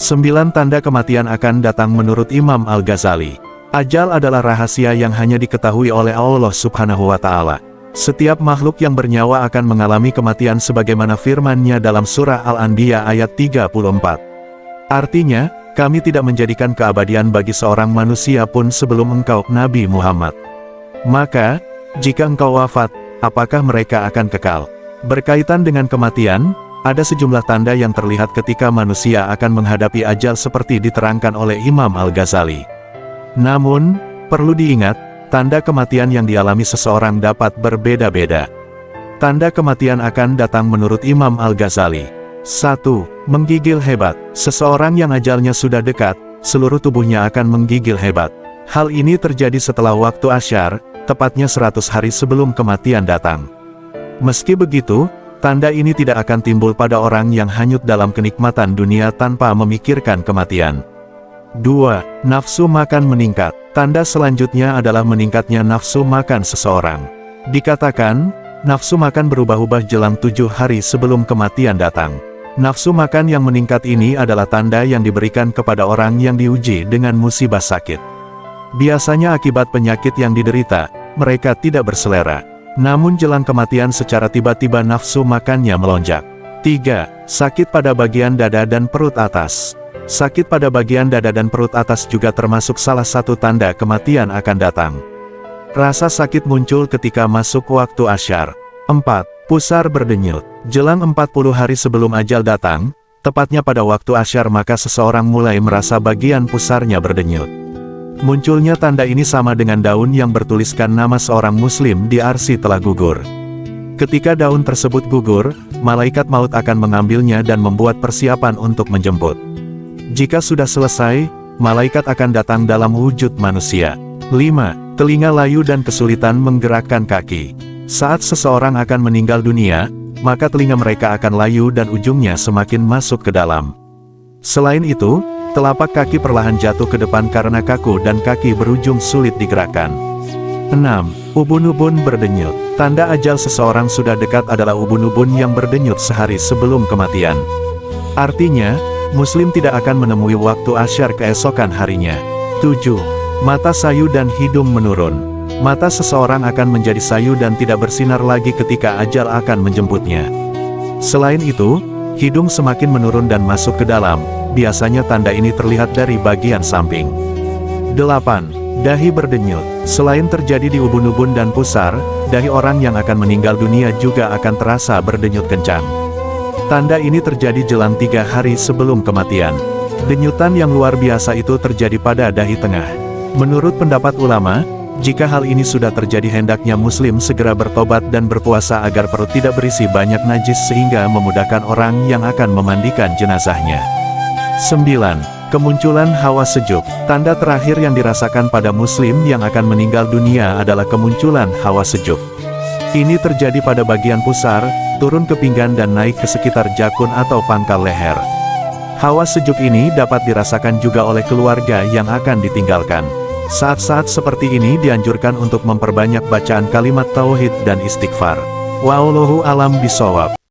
9 tanda kematian akan datang menurut Imam Al-Ghazali. Ajal adalah rahasia yang hanya diketahui oleh Allah Subhanahu wa Ta'ala. Setiap makhluk yang bernyawa akan mengalami kematian sebagaimana firman-Nya dalam surah Al-Anbiya ayat 34. Artinya, kami tidak menjadikan keabadian bagi seorang manusia pun sebelum engkau, Nabi Muhammad. Maka, jika engkau wafat, apakah mereka akan kekal? Berkaitan dengan kematian, ada sejumlah tanda yang terlihat ketika manusia akan menghadapi ajal seperti diterangkan oleh Imam Al-Ghazali. Namun, perlu diingat, tanda kematian yang dialami seseorang dapat berbeda-beda. Tanda kematian akan datang menurut Imam Al-Ghazali. 1. Menggigil hebat. Seseorang yang ajalnya sudah dekat, seluruh tubuhnya akan menggigil hebat. Hal ini terjadi setelah waktu asyar, tepatnya 100 hari sebelum kematian datang. Meski begitu, tanda ini tidak akan timbul pada orang yang hanyut dalam kenikmatan dunia tanpa memikirkan kematian. 2. Nafsu makan meningkat. Tanda selanjutnya adalah meningkatnya nafsu makan seseorang. Dikatakan, nafsu makan berubah-ubah jelang 7 hari sebelum kematian datang. Nafsu makan yang meningkat ini adalah tanda yang diberikan kepada orang yang diuji dengan musibah sakit. Biasanya akibat penyakit yang diderita, mereka tidak berselera. Namun jelang kematian secara tiba-tiba nafsu makannya melonjak. 3. Sakit pada bagian dada dan perut atas. Sakit pada bagian dada dan perut atas juga termasuk salah satu tanda kematian akan datang. Rasa sakit muncul ketika masuk waktu asyar. 4. Pusar berdenyut. Jelang 40 hari sebelum ajal datang, tepatnya pada waktu asyar maka seseorang mulai merasa bagian pusarnya berdenyut. Munculnya tanda ini sama dengan daun yang bertuliskan nama seorang muslim di arsi telah gugur. Ketika daun tersebut gugur, malaikat maut akan mengambilnya dan membuat persiapan untuk menjemput. Jika sudah selesai, malaikat akan datang dalam wujud manusia. 5. Telinga layu dan kesulitan menggerakkan kaki. Saat seseorang akan meninggal dunia, maka telinga mereka akan layu dan ujungnya semakin masuk ke dalam. Selain itu, telapak kaki perlahan jatuh ke depan karena kaku dan kaki berujung sulit digerakkan. 6. Ubun-ubun berdenyut. Tanda ajal seseorang sudah dekat adalah ubun-ubun yang berdenyut sehari sebelum kematian. Artinya, Muslim tidak akan menemui waktu asyar keesokan harinya. 7. Mata sayu dan hidung menurun. Mata seseorang akan menjadi sayu dan tidak bersinar lagi ketika ajal akan menjemputnya. Selain itu, hidung semakin menurun dan masuk ke dalam, biasanya tanda ini terlihat dari bagian samping. 8. Dahi berdenyut. Selain terjadi di ubun-ubun dan pusar, dahi orang yang akan meninggal dunia juga akan terasa berdenyut kencang. Tanda ini terjadi jelang 3 hari sebelum kematian. Denyutan yang luar biasa itu terjadi pada dahi tengah. Menurut pendapat ulama, jika hal ini sudah terjadi hendaknya muslim segera bertobat dan berpuasa agar perut tidak berisi banyak najis sehingga memudahkan orang yang akan memandikan jenazahnya. 9. Kemunculan hawa sejuk. Tanda terakhir yang dirasakan pada muslim yang akan meninggal dunia adalah kemunculan hawa sejuk. Ini terjadi pada bagian pusar, turun ke pinggang dan naik ke sekitar jakun atau pangkal leher. Hawa sejuk ini dapat dirasakan juga oleh keluarga yang akan ditinggalkan. Saat-saat seperti ini dianjurkan untuk memperbanyak bacaan kalimat tauhid dan istighfar. Wallahu a'lam bishawab.